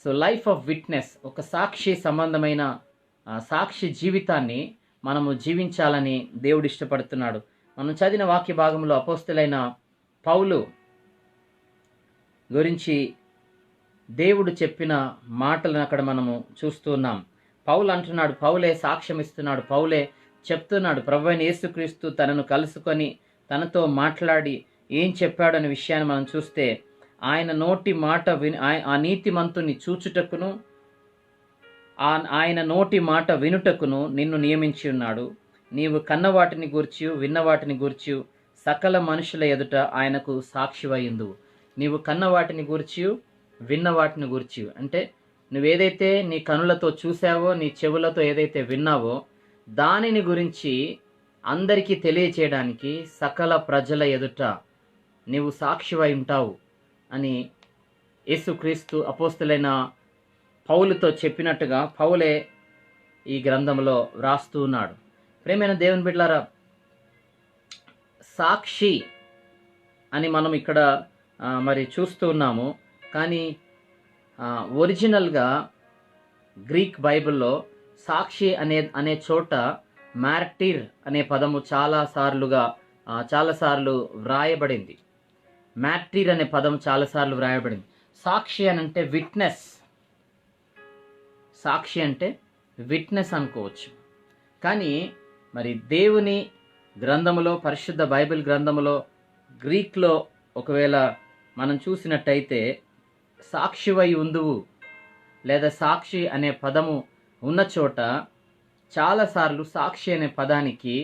So life of witness, ఒక సాక్షి సంబంధమైన సాక్షి జీవితాన్ని మనము జీవించాలని దేవుడు ఇష్టపడుతున్నాడు. మనం చదివిన వాక్య భాగంలో అపోస్తలుడైన పౌలు గురించి దేవుడు చెప్పిన మాటలను అక్కడ మనము చూస్తున్నాం. పౌలు అంటున్నాడు, పౌలే సాక్ష్యం ఇస్తున్నాడు, పౌలే చెప్తున్నాడు, ప్రభువైన యేసుక్రీస్తు తనను కలుసుకొని తనతో మాట్లాడి ఏం చెప్పాడనే విషయాన్ని మనం చూస్తే, ఆయన నోటి మాట ఆ నీతిమంతుని చూచుటకును ఆయన నోటి మాట వినుటకును నిన్ను నియమించి ఉన్నాడు. నీవు కన్నవాటిని గూర్చి విన్నవాటిని గూర్చి సకల మనుషుల ఎదుట ఆయనకు సాక్షివయ్యుందువు. నీవు కన్నవాటిని గూర్చి విన్నవాటిని గూర్చి అంటే నువ్వేదైతే నీ కనులతో చూసావో, నీ చెవులతో ఏదైతే విన్నావో దానిని గురించి అందరికీ తెలియచేయడానికి సకల ప్రజల ఎదుట నీవు సాక్షివై ఉంటావు అని యేసుక్రీస్తు అపోస్తలుడైన పౌలుతో చెప్పినట్టుగా పౌలే ఈ గ్రంథంలో వ్రాస్తూ ఉన్నాడు. ప్రియమైన దేవుని బిడ్డలారా, సాక్షి అని మనం ఇక్కడ మరి చూస్తూ ఉన్నాము. కానీ ఒరిజినల్గా గ్రీక్ బైబిల్లో సాక్షి అనే చోట మార్టీర్ అనే పదము చాలాసార్లు వ్రాయబడింది. మార్టీర్ అనే పదం చాలాసార్లు వ్రాయబడింది. సాక్షి అని అంటే విట్నెస్, సాక్షి అంటే విట్నెస్ అనుకోవచ్చు. కానీ మరి దేవుని గ్రంథములో, పరిశుద్ధ బైబిల్ గ్రంథములో గ్రీక్లో ఒకవేళ మనం చూసినట్టయితే సాక్షివై ఉందువు లేదా సాక్షి అనే పదము ఉన్న చోట చాలాసార్లు సాక్షి అనే పదానికి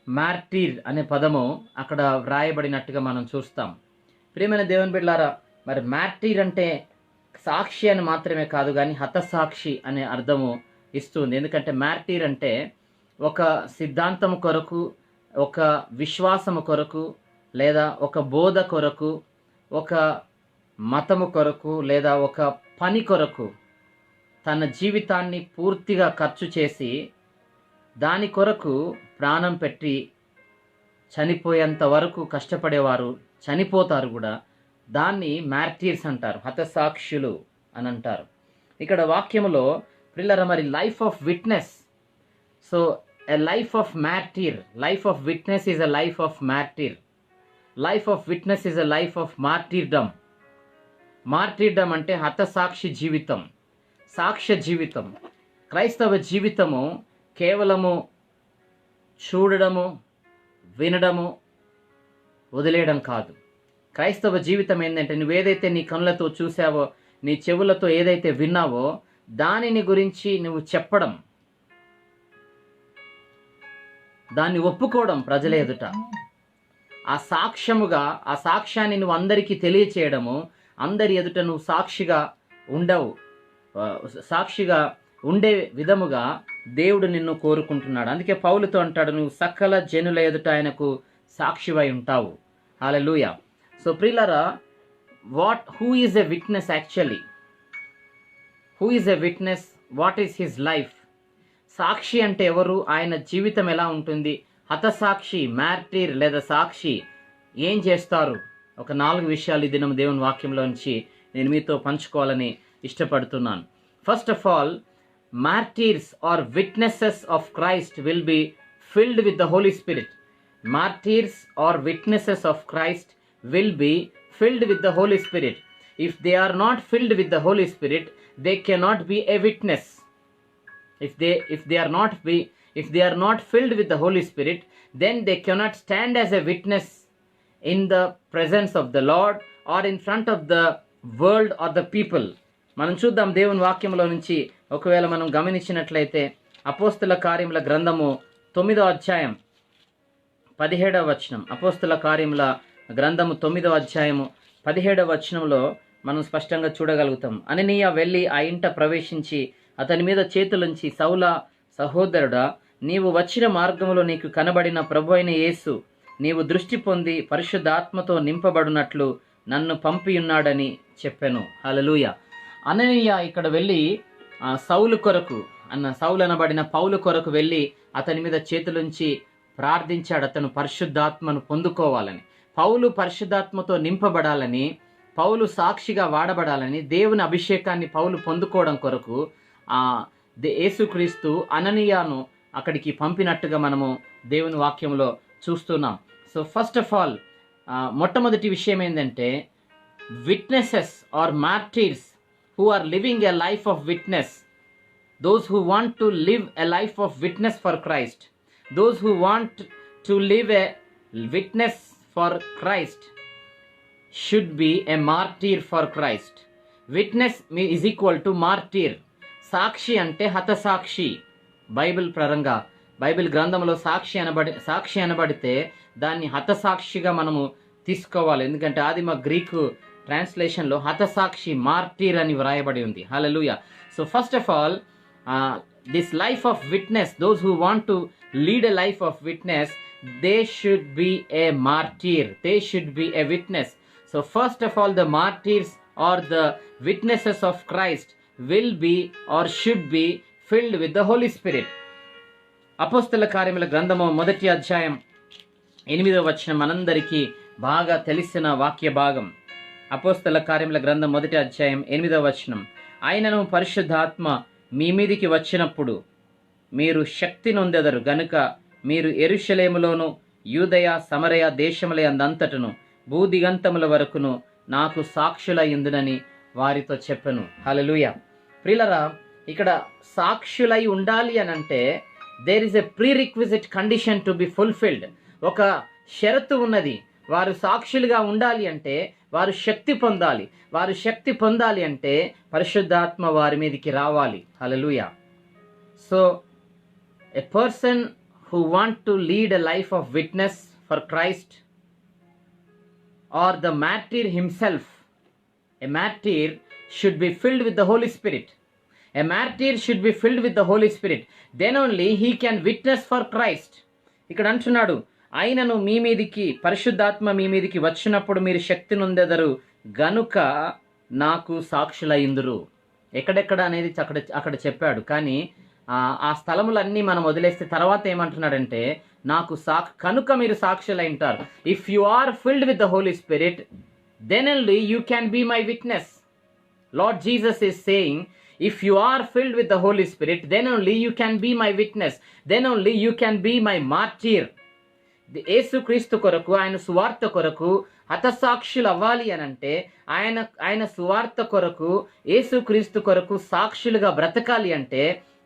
మార్టీర్ అనే పదము అక్కడ వ్రాయబడినట్టుగా మనం చూస్తాం. ప్రియమైన దేవుని బిడ్డలారా, మరి మార్టీర్ అంటే సాక్షి అని మాత్రమే కాదు కానీ హతసాక్షి అనే అర్థము ఇస్తుంది. ఎందుకంటే మార్టీర్ అంటే ఒక సిద్ధాంతము కొరకు, ఒక విశ్వాసము కొరకు, లేదా ఒక బోధ కొరకు, ఒక మతము కొరకు, లేదా ఒక పని కొరకు తన జీవితాన్ని పూర్తిగా ఖర్చు చేసి దాని కొరకు ప్రాణం పెట్టి చనిపోయేంత వరకు కష్టపడేవారు చనిపోతారు కూడా. దాన్ని మార్టీర్స్ అంటారు, హతసాక్షులు అని అంటారు. ఇక్కడ వాక్యములో ప్రిల్లర మరి life of witness, so a life of martyr, life of witness is a life of martyr, life of witness is a life of martyrdom. Martyrdom అంటే హతసాక్షి జీవితం, సాక్ష్య జీవితం. క్రైస్తవ జీవితము కేవలము చూడడము, వినడము, వదిలేయడం కాదు. క్రైస్తవ జీవితం ఏంటంటే నువ్వేదైతే నీ కనులతో చూసావో, నీ చెవులతో ఏదైతే విన్నావో దానిని గురించి నువ్వు చెప్పడం, దాన్ని ఒప్పుకోవడం ప్రజల ఎదుట, ఆ సాక్ష్యాన్ని నువ్వు అందరికీ తెలియచేయడము, అందరి ఎదుట నువ్వు సాక్షిగా ఉండే విధముగా దేవుడు నిన్ను కోరుకుంటున్నాడు. అందుకే పౌలుతో అంటాడు, నువ్వు సకల జనుల ఎదుట ఆయనకు సాక్షివై ఉంటావు. హల్లెలూయా. సో ప్రియులారా, who is a witness actually? Who is a witness? What is his life? సాక్షి అంటే ఎవరు? ఆయన జీవితం ఎలా ఉంటుంది? హతసాక్షి, మార్టీర్ లేదా సాక్షి ఏం చేస్తారు? ఒక 4 విషయాలు ఈ దినం దేవుని వాక్యంలో నుంచి నేను మీతో పంచుకోవాలని ఇష్టపడుతున్నాను. First of all, martyrs are witnesses of Christ will be filled with the Holi spirit. Martyrs are witnesses of Christ will be filled with the Holy Spirit. If they are not filled with the Holy Spirit, they cannot be a witness. If they are not filled with the Holy Spirit, then they cannot stand as a witness in the presence of the Lord or in front of the world or the people. మనం చూద్దాం దేవుని వాక్యంలో నుంచి. ఒకవేళ మనం గమనించినట్లయితే అపోస్తల కార్యముల గ్రంథము 9వ అధ్యాయం 17వ వచనం, అపోస్తల కార్యముల గ్రంథము 9వ అధ్యాయము 17వ వచనంలో మనం స్పష్టంగా చూడగలుగుతాం. అననీయ వెళ్ళి ఆ ఇంట ప్రవేశించి అతని మీద చేతులుంచి, సౌల సహోదరుడా, నీవు వచ్చిన మార్గములో నీకు కనబడిన ప్రభు అయిన యేసు నీవు దృష్టి పొంది పరిశుద్ధాత్మతో నింపబడినట్లు నన్ను పంపియున్నాడని చెప్పెను. హల్లెలూయా. అననీయ ఇక్కడ వెళ్ళి సౌలు అనబడిన పౌలు కొరకు వెళ్ళి అతని మీద చేతులుంచి ప్రార్థించాడు, అతను పరిశుద్ధాత్మను పొందుకోవాలని, పౌలు పరిశుద్ధాత్మతో నింపబడాలని పౌలు సాక్షిగా వాడబడాలని, దేవుని అభిషేకాన్ని పౌలు పొందుకోవడం కొరకు యేసుక్రీస్తు అననీయాను అక్కడికి పంపినట్టుగా మనము దేవుని వాక్యంలో చూస్తున్నాం. సో ఫస్ట్ ఆఫ్ ఆల్ మొట్టమొదటి విషయం ఏంటంటే, witnesses are martyrs who are living a life of witness, those who want to live a life of witness for Christ, those who want to live a witness for Christ should be a martyr for Christ. Witness is equal to martyr. సాక్షి అంటే హతసాక్షి. Bible పరంగా, Bible గ్రంథంలో సాక్షి అనబడితే దాన్ని హతసాక్షిగా మనము తీసుకోవాలి. ఎందుకంటే ఆదిమ Greek ట్రాన్స్లేషన్లో హతసాక్షి, martyr అని వ్రాయబడి ఉంది. Hallelujah. So first of all this life of witness, those who want to lead a life of witness, they should be a martyr, they should be a witness. So first of all the martyrs are the witnesses of Christ will be or should be filled with the Holi Spirit. అపోస్తల కార్యముల గ్రంథము 1వ అధ్యాయం 8వ వచనం మనందరికీ బాగా తెలిసిన వాక్య భాగం. అపోస్తల కార్యముల గ్రంథం 1వ అధ్యాయం 8వ వచనం, ఆయనను పరిశుద్ధాత్మ మీ మీదికి వచ్చినప్పుడు మీరు శక్తి నొందెదరు గనుక మీరు యెరూషలేములోను యూదయ సమరయ దేశములందంతటను భూదిగంతముల వరకును నాకు సాక్షులయ్యుందునని వారితో చెప్పెను. హల్లెలూయా. ప్రియులరా, ఇక్కడ సాక్షులై ఉండాలి అని అంటే there is a prerequisite condition to be fulfilled. ఒక షరతు ఉన్నది. వారు సాక్షులుగా ఉండాలి అంటే వారు శక్తి పొందాలి. వారు శక్తి పొందాలి అంటే పరిశుద్ధాత్మ వారి మీదకి రావాలి. Hallelujah. So a person who want to lead a life of witness for Christ or the martyr himself, a martyr should be filled with the Holi Spirit. A martyr should be filled with the Holi spirit. Then only he can witness for Christ. ఇక్కడ అంటున్నాడు, ఆయనను మీ మీదికి, పరిశుద్ధాత్మ మీ మీదికి వచ్చినప్పుడు మీరు శక్తి నొందెదరు గనుక నాకు సాక్షులయ్యుందురు. ఎక్కడెక్కడ అనేది అక్కడ చెప్పాడు. కానీ ఆ స్థలములన్నీ మనం వదిలేస్తే తర్వాత ఏమంటున్నాడంటే, నాకు కనుక మీరు సాక్షులై ఉంటారు. If you are filled with the Holi spirit, then only you can be my witness. Lord Jesus is saying, if you are filled with the Holy Spirit, then only you can be my witness, then only you can be my martyr. యేసుక్రీస్తు కొరకు, ఆయన సువార్త కొరకు హతసాక్షులు అవ్వాలి అని అంటే, ఆయన సువార్త కొరకు, యేసుక్రీస్తు కొరకు సాక్షులుగా బ్రతకాలి అంటే,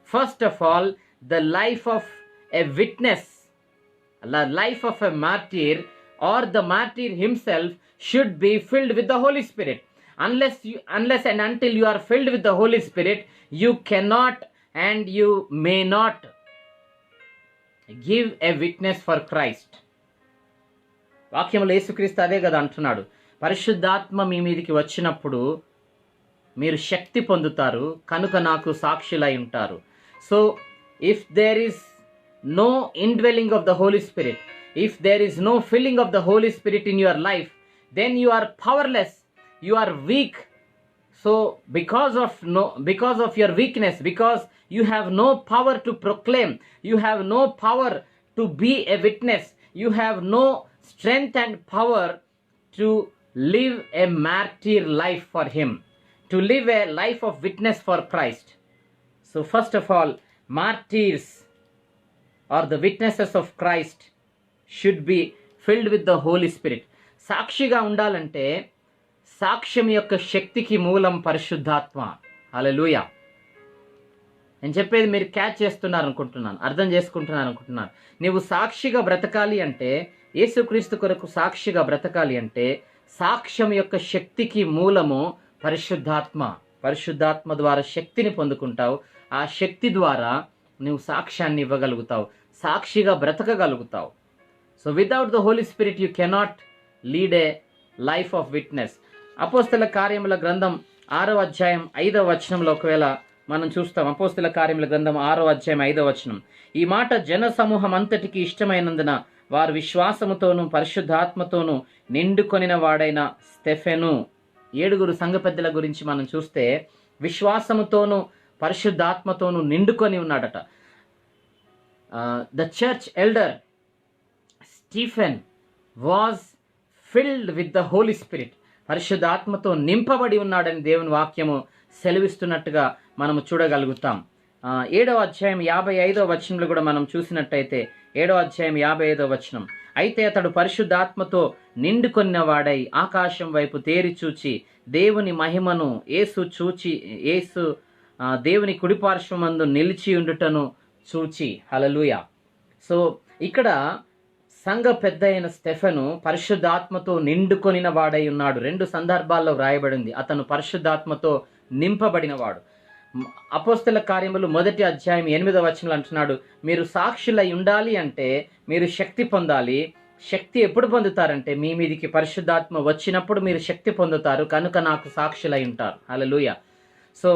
first of all the life of a witness, the life of a martyr or the martyr himself should be filled with the Holi Spirit. Unless and until you are filled with the Holy Spirit, you cannot and you may not give a witness for Christ. వాక్యంలో యేసుక్రీస్తు అదే కదా అంటున్నాడు, పరిశుద్ధాత్మ మీ మీదికి వచ్చినప్పుడు మీరు శక్తి పొందుతారు కనుక నాకు సాక్షులై ఉంటారు. So if there is no indwelling of the Holy Spirit, if there is no filling of the Holy Spirit in your life, then you are powerless, you are weak. So because of your weakness, because you have no power to proclaim, you have no power to be a witness, you have no strength and power to live a martyr life for him, to live a life of witness for Christ. So first of all, martyrs or the witnesses of Christ should be filled with the Holy Spirit. సాక్షిగా ఉండాలంటే సాక్ష్యం యొక్క శక్తికి మూలం పరిశుద్ధాత్మ. హల్లెలూయా. నేను చెప్పేది మీరు క్యాచ్ చేస్తున్నారు అనుకుంటున్నాను, అర్థం చేసుకుంటున్నారు అనుకుంటున్నాను. నువ్వు సాక్షిగా బ్రతకాలి అంటే, యేసుక్రీస్తు కొరకు సాక్షిగా బ్రతకాలి అంటే, సాక్ష్యం యొక్క శక్తికి మూలము పరిశుద్ధాత్మ. పరిశుద్ధాత్మ ద్వారా శక్తిని పొందుకుంటావు. ఆ శక్తి ద్వారా నువ్వు సాక్ష్యాన్ని ఇవ్వగలుగుతావు, సాక్షిగా బ్రతకగలుగుతావు. So without the Holi Spirit you cannot lead a life of witness. అపోస్తల కార్యముల గ్రంథం 6వ అధ్యాయం 5వ వచనంలో ఒకవేళ మనం చూస్తాం. అపోస్తల కార్యముల గ్రంథం 6వ అధ్యాయం 5వ వచనం, ఈ మాట జన సమూహం అంతటికి ఇష్టమైనందున వారు విశ్వాసముతోనూ పరిశుద్ధాత్మతోనూ నిండుకొనిన వాడైన స్టెఫెను. 7 సంఘ పెద్దల గురించి మనం చూస్తే విశ్వాసముతోనూ పరిశుద్ధాత్మతోనూ నిండుకొని ఉన్నాడట. The church elder Stephen was filled with the Holy Spirit. పరిశుద్ధాత్మతో నింపబడి ఉన్నాడని దేవుని వాక్యము సెలవిస్తున్నట్టుగా మనము చూడగలుగుతాం. 7వ అధ్యాయం 55వ వచనంలో కూడా మనం చూసినట్టయితే 7వ అధ్యాయం 55వ వచనం, అయితే అతడు పరిశుద్ధాత్మతో నిండుకొన్న వాడై ఆకాశం వైపు తేరి చూచి దేవుని మహిమను యేసు దేవుని కుడిపార్శ్వమందు నిలిచి ఉండుటను చూచి. హల్లెలూయా. సో ఇక్కడ సంఘ పెద్ద అయిన స్టెఫెను పరిశుద్ధాత్మతో నిండుకొనిన వాడై ఉన్నాడు. 2 సందర్భాల్లో వ్రాయబడింది, అతను పరిశుద్ధాత్మతో నింపబడినవాడు. అపోస్తల కార్యములు 1వ అధ్యాయం 8వ వచనంలో అంటున్నాడు, మీరు సాక్షులై ఉండాలి అంటే మీరు శక్తి పొందాలి. శక్తి ఎప్పుడు పొందుతారంటే మీ మీదికి పరిశుద్ధాత్మ వచ్చినప్పుడు మీరు శక్తి పొందుతారు, కనుక నాకు సాక్షులై ఉంటారు. Hallelujah. So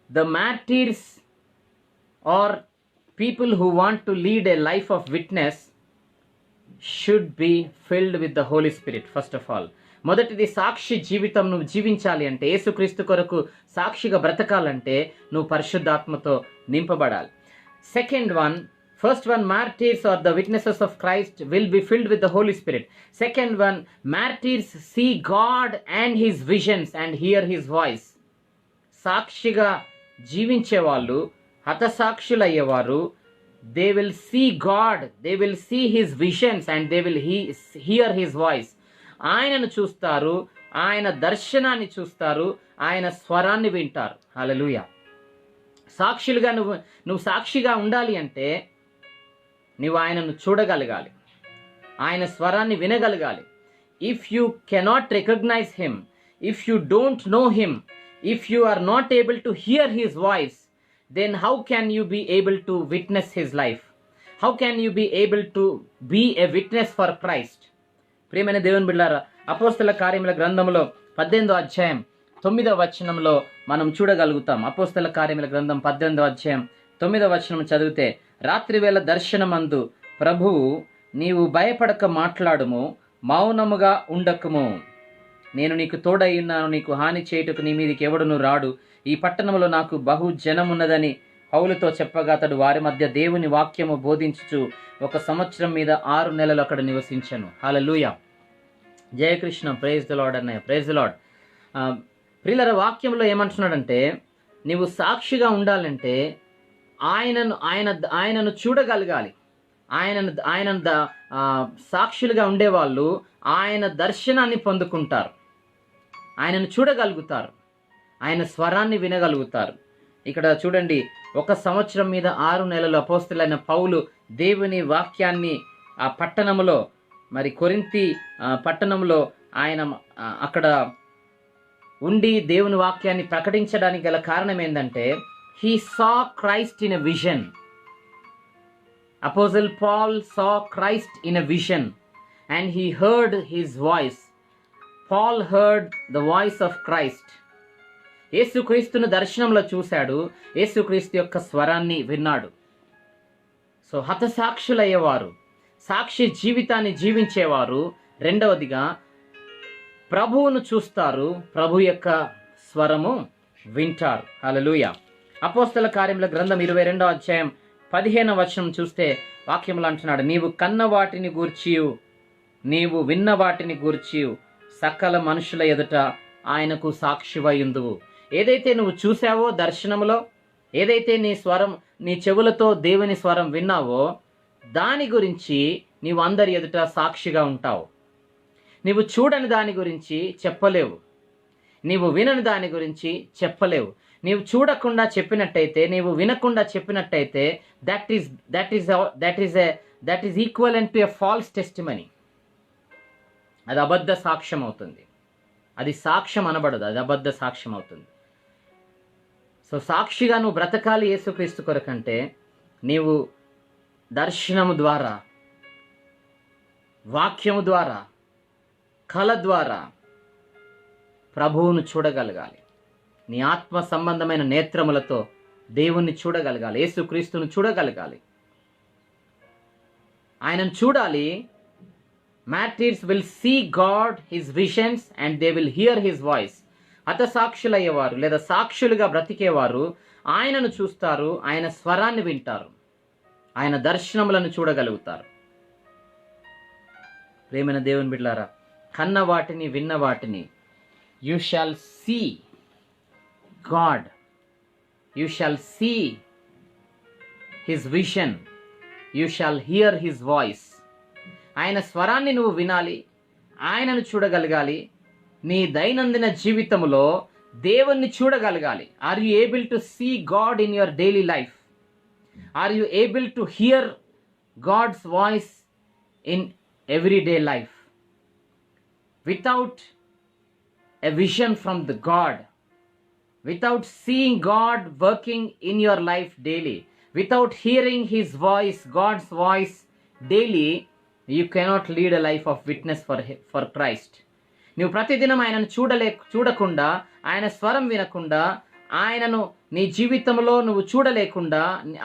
the martyrs are people who want to lead a life of witness should be filled with the Holy Spirit first of all. మొదటిది, సాక్షి జీవితం నువ్వు జీవించాలి అంటే, యేసుక్రీస్తు కొరకు సాక్షిగా బ్రతకాలంటే నువ్వు పరిశుద్ధాత్మతో నింపబడాలి. First one, martyrs or the witnesses of Christ will be filled with the Holy Spirit. Second one, martyrs see God and his visions and hear his voice. సాక్షిగా జీవించే వాళ్ళు, హతసాక్షులయ్యేవారు, they will see God, they will see his visions and they will hear his voice. ఆయనను చూస్తారు, ఆయన దర్శనాన్ని చూస్తారు, ఆయన స్వరాన్ని వింటారు. హల్లెలూయా. సాక్షులుగా నువ్వు సాక్షిగా ఉండాలి అంటే నువ్వు ఆయనను చూడగలగాలి, ఆయన స్వరాన్ని వినగలగాలి. If you cannot recognise him, if you don't know him, if you are not able to hear his voice, then how can you be able to witness his life? How can you be able to be a witness for Christ? ప్రియమైన దేవుని బిడ్డలారా, అపోస్తల కార్యముల గ్రంథంలో 18వ అధ్యాయం 9వ వచనంలో మనం చూడగలుగుతాం. అపోస్తల కార్యముల గ్రంథం 18వ అధ్యాయం 9వ వచనం చదివితే, రాత్రివేళ దర్శనమందు ప్రభువు, నీవు భయపడక మాట్లాడుము, మౌనముగా ఉండకుము, నేను నీకు తోడై ఉన్నాను, నీకు హాని చేయుటకు నీ మీదికి ఎవడును రాడు, ఈ పట్టణంలో నాకు బహు జనమున్నదని పౌలుతో చెప్పగా అతడు వారి మధ్య దేవుని వాక్యము బోధించుచు 1 సంవత్సరం మీద 6 నెలలు అక్కడ నివసించను. Hallelujah. Jayakrishna. Praise the Lord అన్నయ్య. Praise the Lord. ప్రియులార, వాక్యంలో ఏమంటున్నాడంటే, నీవు సాక్షిగా ఉండాలంటే ఆయనను చూడగలగాలి. ఆయనను సాక్షులుగా ఉండేవాళ్ళు ఆయన దర్శనాన్ని పొందుకుంటారు, ఆయనను చూడగలుగుతారు, ఆయన స్వరాన్ని వినగలుగుతారు. ఇక్కడ చూడండి, 1 సంవత్సరం మీద 6 నెలలు అపోస్తలుడైన పౌలు దేవుని వాక్యాన్ని ఆ పట్టణంలో, మరి కొరింథీ పట్టణంలో ఆయన అక్కడ ఉండి దేవుని వాక్యాన్ని ప్రకటించడానికి గల కారణం ఏంటంటే, he saw Christ in a vision. Apostle Paul saw Christ in a vision and he heard his voice. Paul heard the voice of Christ. యేసుక్రీస్తును దర్శనంలో చూశాడు, యేసుక్రీస్తు యొక్క స్వరాన్ని విన్నాడు. సో హతసాక్షులయ్యేవారు, సాక్షి జీవితాన్ని జీవించేవారు రెండవదిగా ప్రభువును చూస్తారు, ప్రభు యొక్క స్వరము వింటారు. హల్లెలూయా. అపోస్తల కార్యముల గ్రంథం 22వ అధ్యాయం 15వ వచనం చూస్తే వాక్యములు అంటున్నాడు, నీవు కన్న వాటిని గూర్చియు నీవు విన్న వాటిని గూర్చియు సకల మనుషుల ఎదుట ఆయనకు సాక్షివయుందువు. ఏదైతే నువ్వు చూసావో దర్శనములో, ఏదైతే నీ చెవులతో దేవుని స్వరం విన్నావో దాని గురించి నీవు అందరి ఎదుట సాక్షిగా ఉంటావు. నీవు చూడని దాని గురించి చెప్పలేవు, నీవు వినని దాని గురించి చెప్పలేవు. నీవు చూడకుండా చెప్పినట్టయితే, నీవు వినకుండా చెప్పినట్టయితే that is equivalent to a false testimony. అది అబద్ధ సాక్ష్యం అవుతుంది. అది సాక్ష్యం అనబడదు, అది అబద్ధ సాక్ష్యం అవుతుంది. సో సాక్షిగా నువ్వు బ్రతకాలి యేసుక్రీస్తు కొరకంటే నీవు దర్శనము ద్వారా, వాక్యము ద్వారా, కళ ద్వారా ప్రభువును చూడగలగాలి. నీ ఆత్మ సంబంధమైన నేత్రములతో దేవుణ్ణి చూడగలగాలి, యేసుక్రీస్తును చూడగలగాలి, ఆయనను చూడాలి. Martyrs will see God, his visions and they will hear his voice. హతసాక్షులయ్యేవారు లేదా సాక్షులుగా బ్రతికేవారు ఆయనను చూస్తారు, ఆయన స్వరాన్ని వింటారు, ఆయన దర్శనములను చూడగలుగుతారు. ప్రేమైన దేవుని బిడ్డలారా, కన్న వాటిని విన్న వాటిని you shall see God, you shall see his vision, you shall hear his voice. ఆయన స్వరాన్ని నువ్వు వినాలి, ఆయనను చూడగలగాలి. నీ దైనందిన జీవితంలో దేవుణ్ణి చూడగలగాలి. Are you able to see God in your daily life? Are you able to hear God's voice in everyday life? Without a vision from the God, without seeing God working in your life daily, without hearing his voice, God's voice daily, you cannot lead a life of witness for Christ. నువ్వు ప్రతిదినం ఆయనను చూడకుండా, ఆయన స్వరం వినకుండా, ఆయనను నీ జీవితంలో నువ్వు చూడలేకుండా,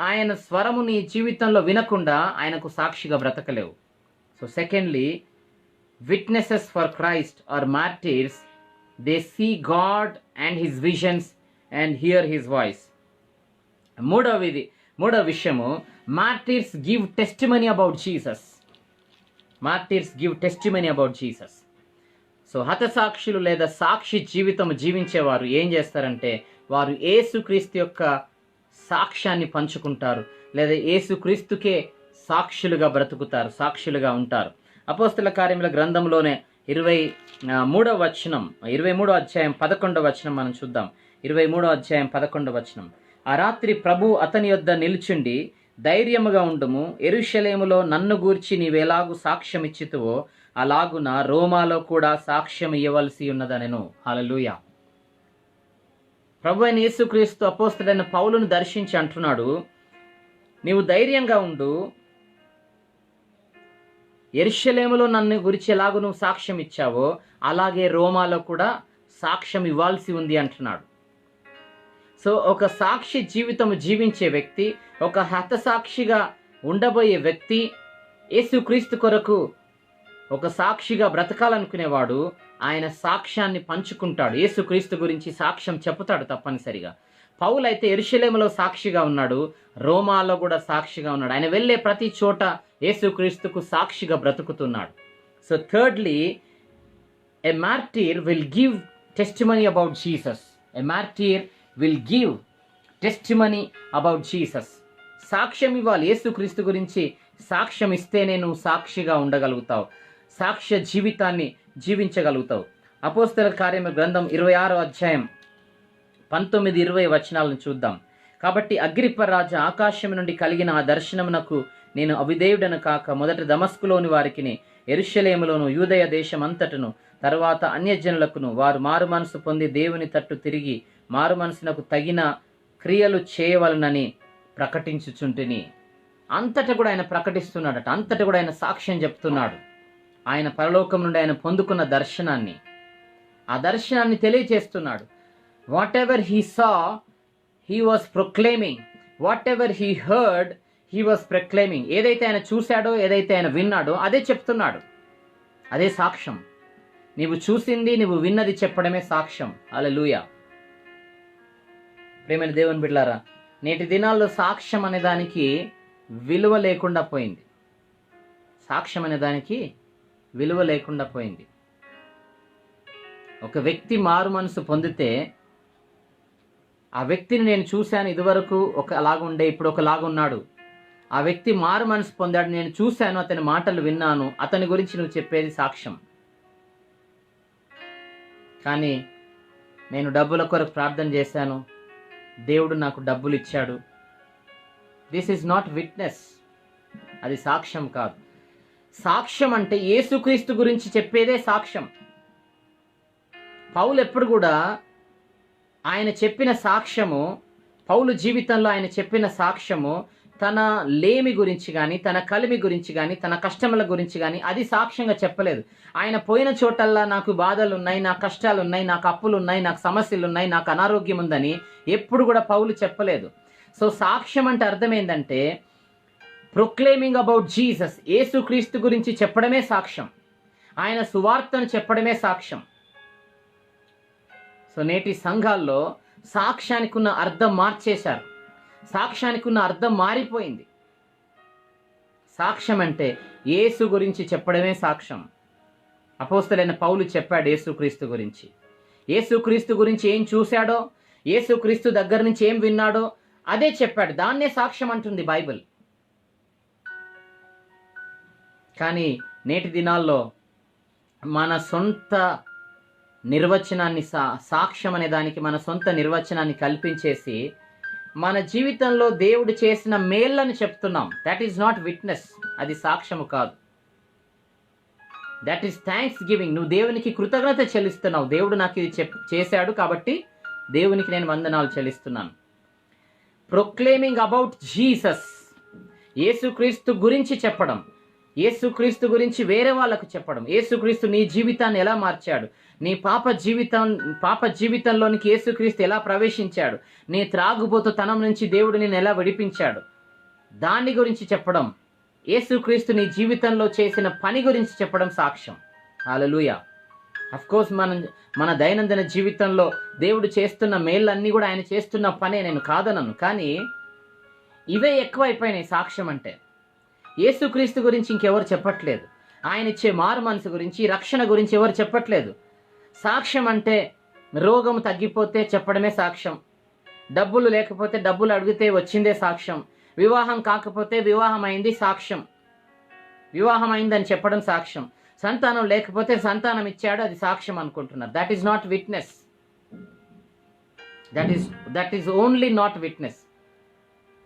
ఆయన స్వరము నీ జీవితంలో వినకుండా ఆయనకు సాక్షిగా బ్రతకలేవు. So secondly, witnesses for Christ or martyrs, they see God and his visions and hear his voice. మూడవ విషయము, martyrs give testimony about Jesus. Martyrs give testimony about Jesus. So హతసాక్షులు లేదా సాక్షి జీవితం జీవించేవారు ఏం చేస్తారంటే, వారు యేసుక్రీస్తు యొక్క సాక్ష్యాన్ని పంచుకుంటారు, లేదా యేసుక్రీస్తుకే సాక్షులుగా బ్రతుకుతారు, సాక్షులుగా ఉంటారు. అపోస్తల కార్యముల గ్రంథంలోనే 23వ వచనం, 23వ అధ్యాయం 11వ వచనం మనం చూద్దాం. 23వ అధ్యాయం 11వ వచనం. ఆ రాత్రి ప్రభు అతని యొద్ద నిలుచుండి, ధైర్యముగా ఉండుము, యెరూషలేములో నన్ను గూర్చి నీవెలాగు సాక్ష్యం ఇచ్చితివో అలాగున రోమాలో కూడా సాక్ష్యం ఇవ్వవలసి ఉన్నదనెను. హల్లెలూయా. ప్రభు అయిన యేసుక్రీస్తు అపోస్తలుడైన పౌలును దర్శించి అంటున్నాడు, నీవు ధైర్యంగా ఉండు, యెరూషలేములో నన్ను గురించి ఎలాగో నువ్వు సాక్ష్యం ఇచ్చావో అలాగే రోమాలో కూడా సాక్ష్యం ఇవ్వాల్సి ఉంది అంటున్నాడు. సో ఒక సాక్షి జీవితం జీవించే వ్యక్తి, ఒక హతసాక్షిగా ఉండబోయే వ్యక్తి, యేసుక్రీస్తు కొరకు ఒక సాక్షిగా బ్రతకాలనుకునేవాడు ఆయన సాక్ష్యాన్ని పంచుకుంటాడు. యేసుక్రీస్తు గురించి సాక్ష్యం చెప్తాడు తప్పనిసరిగా. పౌలు అయితే యెరూషలేములో సాక్షిగా ఉన్నాడు, రోమాలో కూడా సాక్షిగా ఉన్నాడు. ఆయన వెళ్ళే ప్రతి చోట యేసుక్రీస్తుకు సాక్షిగా బ్రతుకుతున్నాడు. So thirdly, a martyr will give testimony about Jesus. A martyr will give testimony about Jesus. సాక్ష్యం ఇవ్వాలి. యేసుక్రీస్తు గురించి సాక్ష్యం ఇస్తేనే నువ్వు సాక్షిగా ఉండగలుగుతావు, సాక్ష్య జీవితాన్ని జీవించగలుగుతావు. అపోస్తల కార్యముల గ్రంథం 26వ అధ్యాయం 19-20 వచనాలను చూద్దాం. కాబట్టి అగ్రిప్ప రాజు, ఆకాశం నుండి కలిగిన ఆ దర్శనమునకు నేను అవిధేయుడను కాక మొదట దమస్కులోని వారికిని, యెరూషలేములోను, యూదయ దేశం అంతటను, తరువాత అన్యజనులకును వారు మారు మనసు పొంది దేవుని తట్టు తిరిగి మారు మనసునకు తగిన క్రియలు చేయవలనని ప్రకటించుచుంటిని. అంతటా కూడా ఆయన ప్రకటిస్తున్నాడట, అంతటా కూడా ఆయన సాక్ష్యం చెప్తున్నాడు. ఆయన పరలోకం నుండి ఆయన పొందుకున్న దర్శనాన్ని, ఆ దర్శనాన్ని తెలియజేస్తున్నాడు. Whatever he saw he was proclaiming, whatever he heard he was proclaiming. ఏదైతే ఆయన చూశాడో, ఏదైతే ఆయన విన్నాడో అదే చెప్తున్నాడు, అదే సాక్ష్యం. నీవు చూసింది, నీవు విన్నది చెప్పడమే సాక్ష్యం. హల్లెలూయా. ప్రేమైన దేవుని బిడ్డలారా, నేటి దినాల్లో సాక్ష్యం అనే దానికి విలువ లేకుండా పోయింది. సాక్ష్యం అనే దానికి విలువ లేకుండా పోయింది. ఒక వ్యక్తి మారు మనసు పొందితే, ఆ వ్యక్తిని నేను చూశాను, ఇదివరకు ఒకలాగుండే ఇప్పుడు ఒకలాగున్నాడు, ఆ వ్యక్తి మారు మనసు పొందాడు, నేను చూశాను, అతని మాటలు విన్నాను, అతని గురించి నువ్వు చెప్పేది సాక్ష్యం. కానీ నేను డబ్బుల కొరకు ప్రార్థన చేశాను, దేవుడు నాకు డబ్బులు ఇచ్చాడు, దిస్ ఈజ్ నాట్ విట్నెస్. అది సాక్ష్యం కాదు. సాక్ష్యం అంటే యేసుక్రీస్తు గురించి చెప్పేదే సాక్ష్యం. పౌలు ఎప్పుడు కూడా ఆయన చెప్పిన సాక్ష్యము, పౌలు జీవితంలో ఆయన చెప్పిన సాక్ష్యము తన లేమి గురించి కానీ, తన కలిమి గురించి కానీ, తన కష్టముల గురించి కానీ అది సాక్ష్యంగా చెప్పలేదు. ఆయన పోయిన చోటల్లా నాకు బాధలు ఉన్నాయి, నాకు కష్టాలు ఉన్నాయి, నాకు అప్పులు ఉన్నాయి, నాకు సమస్యలు ఉన్నాయి, నాకు అనారోగ్యం ఉందని ఎప్పుడు కూడా పౌలు చెప్పలేదు. సో సాక్ష్యం అంటే అర్థం ఏంటంటే, ప్రొక్లెయిమింగ్ అబౌట్ జీసస్, యేసుక్రీస్తు గురించి చెప్పడమే సాక్ష్యం, ఆయన సువార్తను చెప్పడమే సాక్ష్యం. సో నేటి సంఘాల్లో సాక్ష్యానికి ఉన్న అర్థం మార్చేశారు, సాక్ష్యానికి ఉన్న అర్థం మారిపోయింది. సాక్ష్యం అంటే యేసు గురించి చెప్పడమే సాక్ష్యం. అపోస్తలుడైన పౌలు చెప్పాడు యేసుక్రీస్తు గురించి. యేసుక్రీస్తు గురించి ఏం చూశాడో, యేసుక్రీస్తు దగ్గర నుంచి ఏం విన్నాడో అదే చెప్పాడు. దాన్నే సాక్ష్యం అంటుంది బైబిల్. కానీ నేటి దినాల్లో మన సొంత నిర్వచనాన్ని, సాక్ష్యం అనే దానికి మన సొంత నిర్వచనాన్ని కల్పించేసి మన జీవితంలో దేవుడు చేసిన మేళ్ళని చెప్తున్నాం. That is not witness. అది సాక్ష్యము కాదు. That is thanks giving. నువ్వు దేవునికి కృతజ్ఞత చెల్లిస్తున్నావు. దేవుడు నాకు ఇది చేశాడు కాబట్టి దేవునికి నేను వందనాలు చెల్లిస్తున్నాను. Proclaiming about Jesus. యేసుక్రీస్తు గురించి చెప్పడం, యేసుక్రీస్తు గురించి వేరే వాళ్ళకు చెప్పడం, యేసుక్రీస్తు నీ జీవితాన్ని ఎలా మార్చాడు, నీ పాప జీవితంలోనికి యేసుక్రీస్తు ఎలా ప్రవేశించాడు, నీ త్రాగుబోతుతనం నుంచి దేవుడు నిన్ను ఎలా విడిపించాడు, దాని గురించి చెప్పడం, యేసుక్రీస్తు నీ జీవితంలో చేసిన పని గురించి చెప్పడం సాక్ష్యం. హల్లెలూయా. అఫ్ కోర్స్ మన దైనందిన జీవితంలో దేవుడు చేస్తున్న మేళ్ళన్నీ కూడా ఆయన చేస్తున్న పనే, నేను కాదనను. కానీ ఇవే ఎక్కువ అయిపోయినాయి సాక్ష్యం అంటే. యేసుక్రీస్తు గురించి ఇంకెవరు చెప్పట్లేదు. ఆయన ఇచ్చే మారు మనసు గురించి, రక్షణ గురించి ఎవరు చెప్పట్లేదు. సాక్ష్యం అంటే రోగం తగ్గిపోతే చెప్పడమే సాక్ష్యం, డబ్బులు లేకపోతే డబ్బులు అడిగితే వచ్చిందే సాక్ష్యం, వివాహం కాకపోతే వివాహం అయింది సాక్ష్యం, వివాహం అయిందని చెప్పడం సాక్ష్యం, సంతానం లేకపోతే సంతానం ఇచ్చాడు అది సాక్ష్యం అనుకుంటున్నారు. That is not witness. That is only not witness.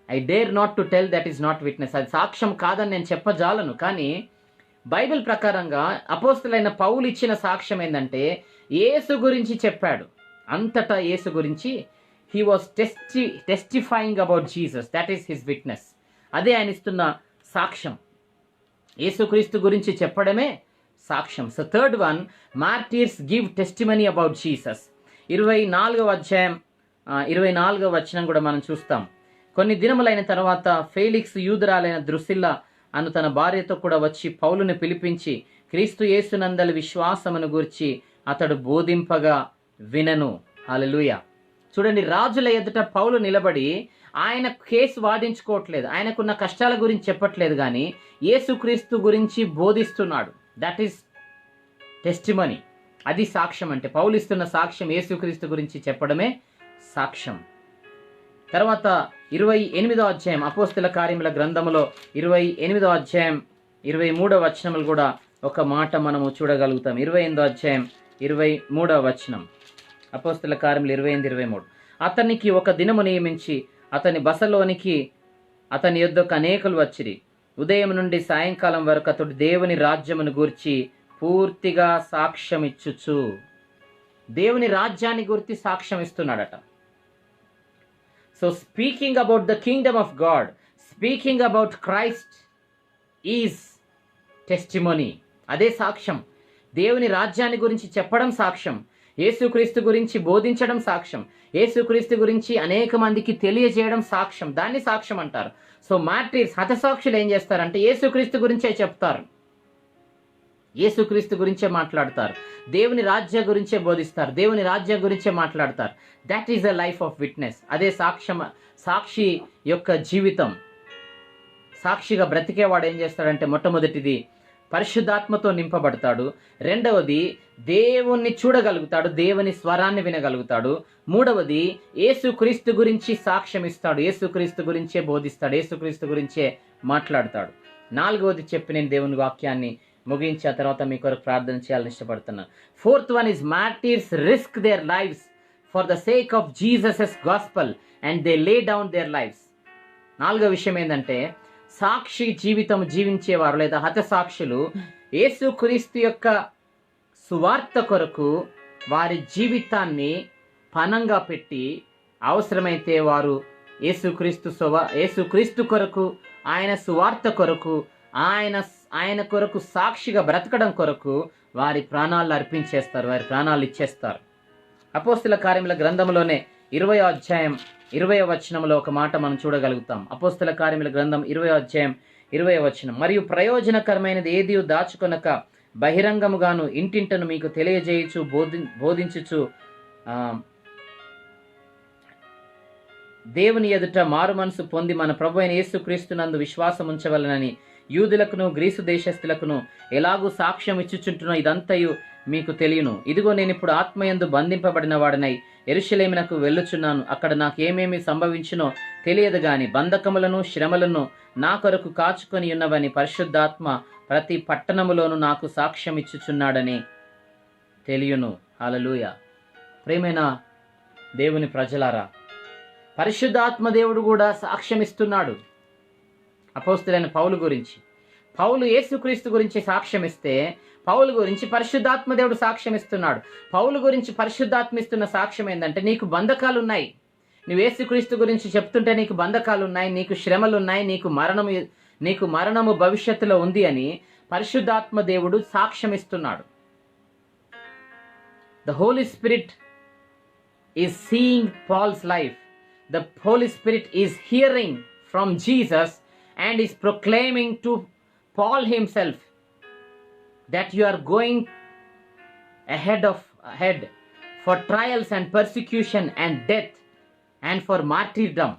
I dare not to tell that is not witness. అది సాక్ష్యం కాదని నేను చెప్పజాలను. కానీ బైబిల్ ప్రకారంగా అపోస్తలుడైన పౌలు ఇచ్చిన సాక్ష్యం ఏంటంటే యేసు గురించి చెప్పాడు. అంతటా యేసు గురించి he was testifying about Jesus. That is his witness. అదే ఆయన ఇస్తున్న సాక్ష్యం. యేసుక్రీస్తు గురించి చెప్పడమే సాక్ష్యం. So third one, martyrs give testimony about Jesus. 24వ అధ్యాయం 24వ వచనం కూడా మనం చూస్తాం. కొన్ని దినములైన తర్వాత ఫేలిక్స్ యూదురాలైన ద్రుసిల్లా అను తన భార్యతో కూడా వచ్చి పౌలుని పిలిపించి క్రీస్తు యేసునందలి విశ్వాసమును గూర్చి అతడు బోధింపగా వినను. హల్లెలూయా. చూడండి, రాజుల ఎదుట పౌలు నిలబడి ఆయన కేసు వాదించుకోవట్లేదు, ఆయనకున్న కష్టాల గురించి చెప్పట్లేదు, కానీ యేసుక్రీస్తు గురించి బోధిస్తున్నాడు. That is testimony. అది సాక్ష్యం అంటే. పౌలు ఇస్తున్న సాక్ష్యం యేసుక్రీస్తు గురించి చెప్పడమే సాక్ష్యం. తర్వాత 28వ అధ్యాయం అపోస్తల కార్యముల గ్రంథములో 28వ అధ్యాయం 23వ వచనములు కూడా ఒక మాట మనము చూడగలుగుతాం. 28వ అధ్యాయం 23వ వచనం, అపోస్తల కార్యములు 28-23. అతనికి ఒక దినము నియమించి అతని బసలోనికి అతని యొద్దకు అనేకులు వచ్చిరి. ఉదయం నుండి సాయంకాలం వరకు అతడు దేవుని రాజ్యమును గూర్చి పూర్తిగా సాక్ష్యం ఇచ్చుచు. దేవుని రాజ్యాన్ని గురించి సాక్ష్యం ఇస్తున్నాడట. So speaking about the kingdom of God, speaking about Christ is testimony. అదే సాక్ష్యం. దేవుని రాజ్యాన్ని గురించి చెప్పడం సాక్ష్యం, యేసుక్రీస్తు గురించి బోధించడం సాక్ష్యం, యేసుక్రీస్తు గురించి అనేక మందికి తెలియజేయడం సాక్ష్యం. దాన్ని సాక్ష్యం అంటారు. సో మార్టీర్స్, హతసాక్షులు ఏం చేస్తారంటే యేసుక్రీస్తు గురించే చెప్తారు, యేసుక్రీస్తు గురించే మాట్లాడతారు, దేవుని రాజ్యం గురించే బోధిస్తారు, దేవుని రాజ్యం గురించే మాట్లాడతారు. That is the life of witness. అదే సాక్షి యొక్క జీవితం. సాక్షిగా బ్రతికేవాడు ఏం చేస్తాడంటే మొట్టమొదటిది పరిశుద్ధాత్మతో నింపబడతాడు, రెండవది దేవుణ్ణి చూడగలుగుతాడు, దేవుని స్వరాన్ని వినగలుగుతాడు, మూడవది యేసుక్రీస్తు గురించి సాక్ష్యం ఇస్తాడు, యేసుక్రీస్తు గురించే బోధిస్తాడు, యేసుక్రీస్తు గురించే మాట్లాడతాడు. నాలుగవది చెప్పి నేను దేవుని వాక్యాన్ని ముగించి ఆ తర్వాత మీ కొరకు ప్రార్థన చేయాలని ఇష్టపడుతున్నాను. Fourth one is martyrs risk their lifes for the sake of Jesus gospel and they lay down there lifes. నాలుగో విషయం ఏంటంటే సాక్షి జీవితం జీవించేవారు లేదా హతసాక్షులు యేసుక్రీస్తు యొక్క సువార్త కొరకు వారి జీవితాన్ని పణంగా పెట్టి అవసరమైతే వారు యేసుక్రీస్తు కొరకు, ఆయన సువార్త కొరకు, ఆయన కొరకు సాక్షిగా బ్రతకడం కొరకు వారి ప్రాణాలను అర్పించేస్తారు, వారి ప్రాణాలు ఇచ్చేస్తారు. అపోస్తల కార్యముల గ్రంథంలోనే 20వ అధ్యాయం 20వ వచనంలో ఒక మాట మనం చూడగలుగుతాం. అపోస్తల కార్యముల గ్రంథం 20వ అధ్యాయం 20వ వచనం, మరియు ప్రయోజనకరమైనది ఏది దాచుకొనక బహిరంగముగాను ఇంటింటను మీకు తెలియజేయుచు బోధించుచు దేవుని ఎదుట మారు మనసు పొంది మన ప్రభు అయిన యేసుక్రీస్తునందు విశ్వాసం ఉంచవలనని యూదులకును గ్రీసు దేశస్థులకును ఎలాగూ సాక్ష్యం ఇచ్చుచుంటున్నో ఇదంతయు మీకు తెలియను. ఇదిగో నేను ఇప్పుడు ఆత్మయందు బంధింపబడిన వాడినై యెరూషలేమునకు వెళ్ళుచున్నాను. అక్కడ నాకేమేమి సంభవించునో తెలియదు గాని బంధకములను శ్రమలను నా కొరకు కాచుకొని ఉన్నవని పరిశుద్ధాత్మ ప్రతి పట్టణములోను నాకు సాక్ష్యం ఇచ్చుచున్నాడని తెలియను. హల్లెలూయా. ప్రియమైన దేవుని ప్రజలారా, పరిశుద్ధాత్మ దేవుడు కూడా సాక్ష్యం ఇస్తున్నాడు. అపోస్తలుడైన పౌలు గురించి, పౌలు యేసుక్రీస్తు గురించి సాక్ష్యం ఇస్తే పౌలు గురించి పరిశుద్ధాత్మ దేవుడు సాక్ష్యం ఇస్తున్నాడు. పౌలు గురించి పరిశుద్ధాత్మ ఇస్తున్న సాక్ష్యం ఏంటంటే, నీకు బంధకాలు ఉన్నాయి, నువ్వు యేసుక్రీస్తు గురించి చెప్తుంటే నీకు బంధకాలు ఉన్నాయి, నీకు శ్రమలు ఉన్నాయి, నీకు మరణము భవిష్యత్తులో ఉంది అని పరిశుద్ధాత్మ దేవుడు సాక్ష్యం ఇస్తున్నాడు. The Holy Spirit is seeing Paul's life. The Holy Spirit is hearing from Jesus and is proclaiming to Paul himself that you are going ahead for trials and persecution and death and for martyrdom.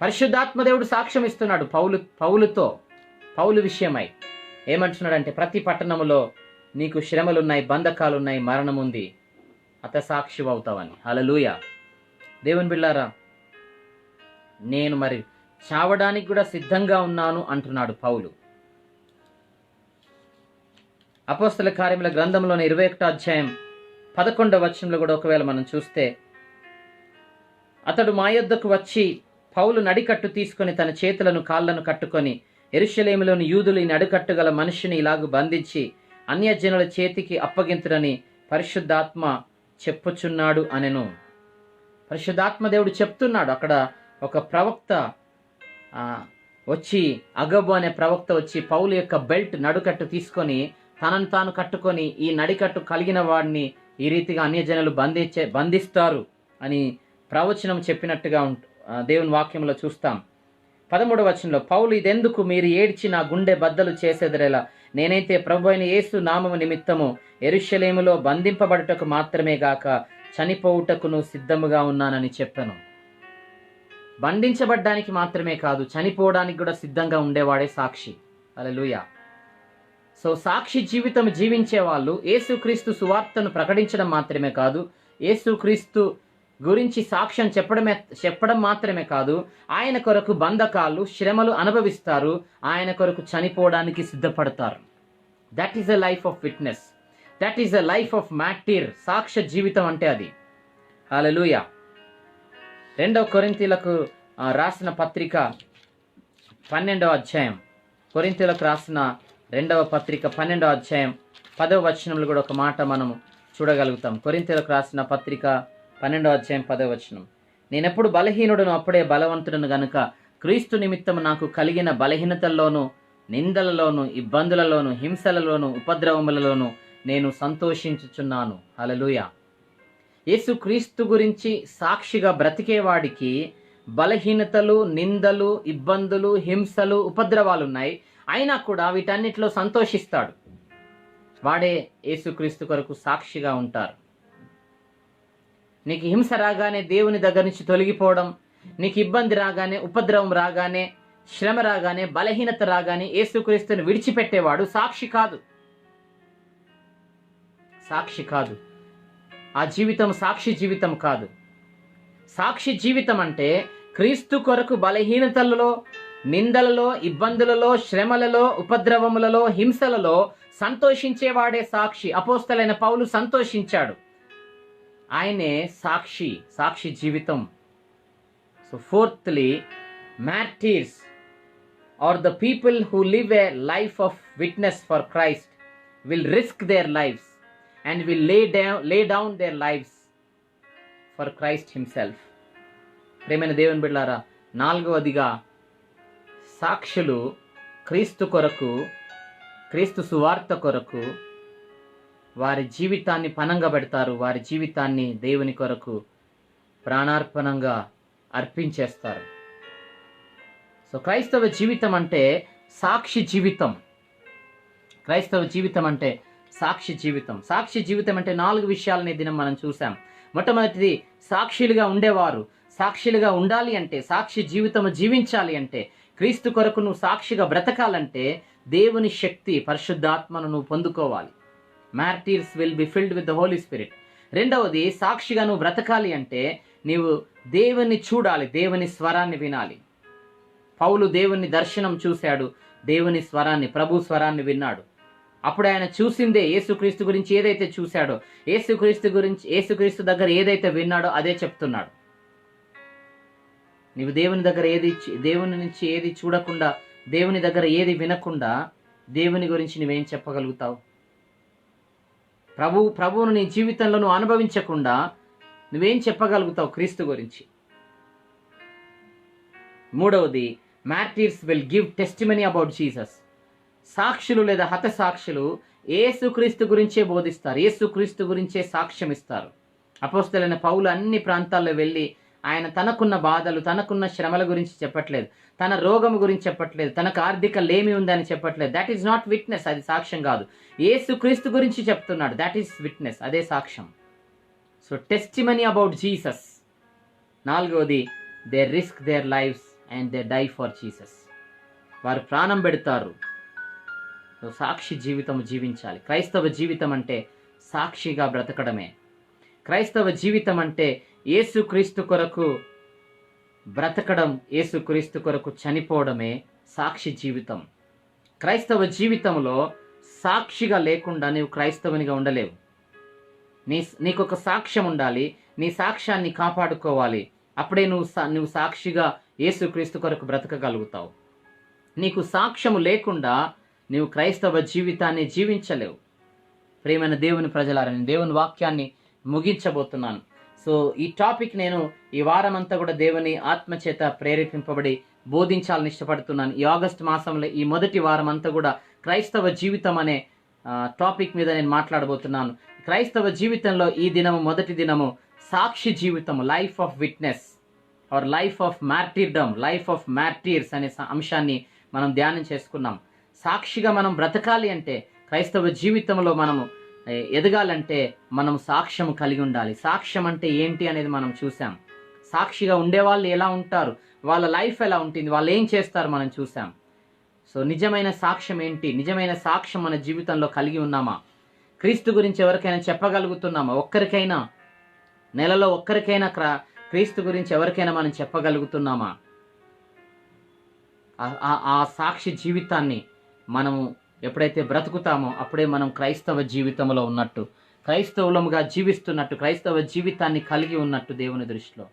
పరిశుద్ధాత్మ దేవుడు సాక్ష్యం ఇస్తున్నాడు పౌలు విషయమై. ఏమంటున్నాడంటే, ప్రతి పట్టణములో నీకు శ్రమలున్నాయి, బంధకాలున్నాయి, మరణం ఉంది, అత సాక్షి అవుతావని. హల్లెలూయా. దేవుని బిడ్డలారా, నేను మరి చావడానికి కూడా సిద్ధంగా ఉన్నాను అంటున్నాడు పౌలు. అపోస్తల కార్యముల గ్రంథంలోని 21వ అధ్యాయం 11వ వచనంలో కూడా ఒకవేళ మనం చూస్తే, అతడు మా యొద్దకు వచ్చి పౌలు నడికట్టు తీసుకొని తన చేతులను కాళ్లను కట్టుకొని, యెరూషలేములోని యూదులు ఈ నడికట్టు గల మనిషిని ఇలాగు బంధించి అన్యజనుల చేతికి అప్పగింతురని పరిశుద్ధాత్మ చెప్పుచున్నాడు అనెను. పరిశుద్ధాత్మ దేవుడు చెప్తున్నాడు. అక్కడ ఒక ప్రవక్త వచ్చి, అగబు అనే ప్రవక్త వచ్చి పౌలు యొక్క బెల్ట్ నడుకట్టు తీసుకొని తనను తాను కట్టుకొని, ఈ నడికట్టు కలిగిన వాడిని ఈ రీతిగా అన్యజనులు బంధిస్తారు అని ప్రవచనం చెప్పినట్టుగా దేవుని వాక్యంలో చూస్తాం. 13వ వచనంలో, పౌలు ఇదెందుకు మీరు ఏడ్చి నా గుండె బద్దలు చేసేదరేలా, నేనైతే ప్రభు అయిన యేసు నామము నిమిత్తము యెరూషలేములో బంధింపబడుటకు మాత్రమే గాక చనిపోవుటకును సిద్ధముగా ఉన్నానని చెప్పాను. బంధించబడ్డానికి మాత్రమే కాదు, చనిపోవడానికి కూడా సిద్ధంగా ఉండేవాడే సాక్షి. హల్లెలూయా. సో సాక్షి జీవితం జీవించే వాళ్ళు యేసుక్రీస్తు సువార్తను ప్రకటించడం మాత్రమే కాదు, యేసుక్రీస్తు గురించి సాక్ష్యం చెప్పడం మాత్రమే కాదు, ఆయన కొరకు బంధకాలు శ్రమలు అనుభవిస్తారు, ఆయన కొరకు చనిపోవడానికి సిద్ధపడతారు. That is a life of witness, that is a life of martyr. సాక్ష్య జీవితం అంటే అది. హల్లెలూయా. 2వ కొరింథీయులకు రాసిన పత్రిక 12వ అధ్యాయం, కొరింథీయులకు రాసిన 2వ పత్రిక 12వ అధ్యాయం 10వ వచనంలో కూడా ఒక మాట మనము చూడగలుగుతాం. కొరింథీయులకు రాసిన పత్రిక 12వ అధ్యాయం 10వ వచనం, నేనెప్పుడు బలహీనుడును అప్పుడే బలవంతుడును గనుక క్రీస్తు నిమిత్తము నాకు కలిగిన బలహీనతల్లోనూ నిందలలోను ఇబ్బందులలోను హింసలలోను ఉపద్రవములలోను నేను సంతోషించుచున్నాను. హల్లెలూయా. యేసుక్రీస్తు గురించి సాక్షిగా బ్రతికేవాడికి బలహీనతలు, నిందలు, ఇబ్బందులు, హింసలు, ఉపద్రవాలు ఉన్నాయి, అయినా కూడా వీటన్నిటిలో సంతోషిస్తాడు. వాడే యేసుక్రీస్తు కొరకు సాక్షిగా ఉంటారు. నీకు హింస రాగానే దేవుని దగ్గర నుంచి తొలగిపోవడం, నీకు ఇబ్బంది రాగానే, ఉపద్రవం రాగానే, శ్రమ రాగానే, బలహీనత రాగానే యేసుక్రీస్తుని విడిచిపెట్టేవాడు సాక్షి కాదు. సాక్షి కాదు. ఆ జీవితం సాక్షి జీవితం కాదు. సాక్షి జీవితం అంటే క్రీస్తు కొరకు బలహీనతలలో, నిందలలో, ఇబ్బందులలో, శ్రమలలో, ఉపద్రవములలో, హింసలలో సంతోషించేవాడే సాక్షి. అపోస్తలైన పౌలు సంతోషించాడు. ఆయనే సాక్షి జీవితం. So fourthly, martyrs are the people who live a life of witness for Christ will risk their lives and will lay down their lives for Christ himself. ప్రేమైన దేవుని బిడ్డలారా, 4వదిగా సాక్షులు క్రీస్తు కొరకు, క్రీస్తు సువార్త కొరకు వారి జీవితాన్ని పణంగా పెడతారు. వారి జీవితాన్ని దేవుని కొరకు ప్రాణార్పణంగా అర్పించేస్తారు. సో క్రైస్తవ జీవితం అంటే సాక్షి జీవితం. క్రైస్తవ జీవితం అంటే సాక్షి జీవితం. సాక్షి జీవితం అంటే 4 విషయాలని దినం మనం చూసాం. మొట్టమొదటిది, సాక్షులుగా ఉండేవారు. సాక్షులుగా ఉండాలి అంటే, సాక్షి జీవితం జీవించాలి అంటే క్రీస్తు కొరకు నువ్వు సాక్షిగా బ్రతకాలంటే దేవుని శక్తి, పరిశుద్ధాత్మను నువ్వు పొందుకోవాలి. Martyrs will be filled with the Holi spirit. రెండవది, సాక్షిగా నువ్వు బ్రతకాలి అంటే నీవు దేవుని చూడాలి, దేవుని స్వరాన్ని వినాలి. పౌలు దేవుని దర్శనం చూశాడు, దేవుని స్వరాన్ని, ప్రభు స్వరాన్ని విన్నాడు. అప్పుడు ఆయన చూసిందే, యేసుక్రీస్తు గురించి ఏదైతే చూశాడో, యేసుక్రీస్తు దగ్గర ఏదైతే విన్నాడో అదే చెప్తున్నాడు. నీవు దేవుని నుంచి ఏది చూడకుండా, దేవుని దగ్గర ఏది వినకుండా దేవుని గురించి నువ్వేం చెప్పగలుగుతావు? ప్రభువును నీ జీవితంలో నువ్వు అనుభవించకుండా నువ్వేం చెప్పగలుగుతావు క్రీస్తు గురించి? మూడవది, martyrs will give testimony about Jesus. సాక్షులు లేదా హతసాక్షులు యేసుక్రీస్తు గురించే బోధిస్తారు, యేసుక్రీస్తు గురించే సాక్ష్యం ఇస్తారు. అపోస్తలుడైన పౌలు అన్ని ప్రాంతాల్లో వెళ్ళి ఆయన తనకున్న బాధలు, తనకున్న శ్రమల గురించి చెప్పట్లేదు, తన రోగం గురించి చెప్పట్లేదు, తనకు ఆర్థిక లేమి ఉందని చెప్పట్లేదు. దట్ ఈస్ నాట్ విట్నెస్, అది సాక్ష్యం కాదు. యేసుక్రీస్తు గురించి చెప్తున్నాడు, దట్ ఈస్ విట్నెస్, అదే సాక్ష్యం. So testimony about Jesus. నాలుగవది, they risk their lives and they die for Jesus. వారు ప్రాణం పెడతారు. సో సాక్షి జీవితం జీవించాలి. క్రైస్తవ జీవితం అంటే సాక్షిగా బ్రతకడమే. క్రైస్తవ జీవితం అంటే యేసుక్రీస్తు కొరకు బ్రతకడం, యేసుక్రీస్తు కొరకు చనిపోవడమే సాక్షి జీవితం. క్రైస్తవ జీవితంలో సాక్షిగా లేకుండా నీవు క్రైస్తవునిగా ఉండలేవు. నీకొక సాక్ష్యం ఉండాలి, నీ సాక్ష్యాన్ని కాపాడుకోవాలి. అప్పుడే నువ్వు సాక్షిగా యేసుక్రీస్తు కొరకు బ్రతకగలుగుతావు. నీకు సాక్ష్యము లేకుండా నీవు క్రైస్తవ జీవితాన్ని జీవించలేవు. ప్రియమైన దేవుని ప్రజలారా, నేను దేవుని వాక్యాన్ని ముగించబోతున్నాను. సో ఈ టాపిక్ నేను ఈ వారం అంతా కూడా దేవుని ఆత్మచేత ప్రేరేపింపబడి బోధించాలని ఇష్టపడుతున్నాను. ఈ ఆగస్టు మాసంలో ఈ మొదటి వారం అంతా కూడా క్రైస్తవ జీవితం అనే టాపిక్ మీద నేను మాట్లాడబోతున్నాను. క్రైస్తవ జీవితంలో ఈ దినము, మొదటి దినము సాక్షి జీవితం, life of witness or life of martyrdom, life of martyrs అనే అంశాన్ని మనం ధ్యానం చేసుకున్నాం. సాక్షిగా మనం బ్రతకాలి అంటే, క్రైస్తవ జీవితంలో మనము ఎదగాలంటే మనం సాక్ష్యం కలిగి ఉండాలి. సాక్ష్యం అంటే ఏంటి అనేది మనం చూసాం. సాక్షిగా ఉండేవాళ్ళు ఎలా ఉంటారు, వాళ్ళ లైఫ్ ఎలా ఉంటుంది, వాళ్ళు ఏం చేస్తారు మనం చూసాం. సో నిజమైన సాక్ష్యం ఏంటి? నిజమైన సాక్ష్యం మన జీవితంలో కలిగి ఉన్నామా? క్రీస్తు గురించి ఎవరికైనా చెప్పగలుగుతున్నామా? ఒక్కరికైనా, నెలలో ఒక్కరికైనా క్రీస్తు గురించి ఎవరికైనా మనం చెప్పగలుగుతున్నామా? ఆ సాక్షి జీవితాన్ని మనము ఎప్పుడైతే బ్రతుకుతామో అప్పుడే మనం క్రైస్తవ జీవితంలో ఉన్నట్టు, క్రైస్తవులముగా జీవిస్తున్నట్టు, క్రైస్తవ జీవితాన్ని కలిగి ఉన్నట్టు దేవుని దృష్టిలో.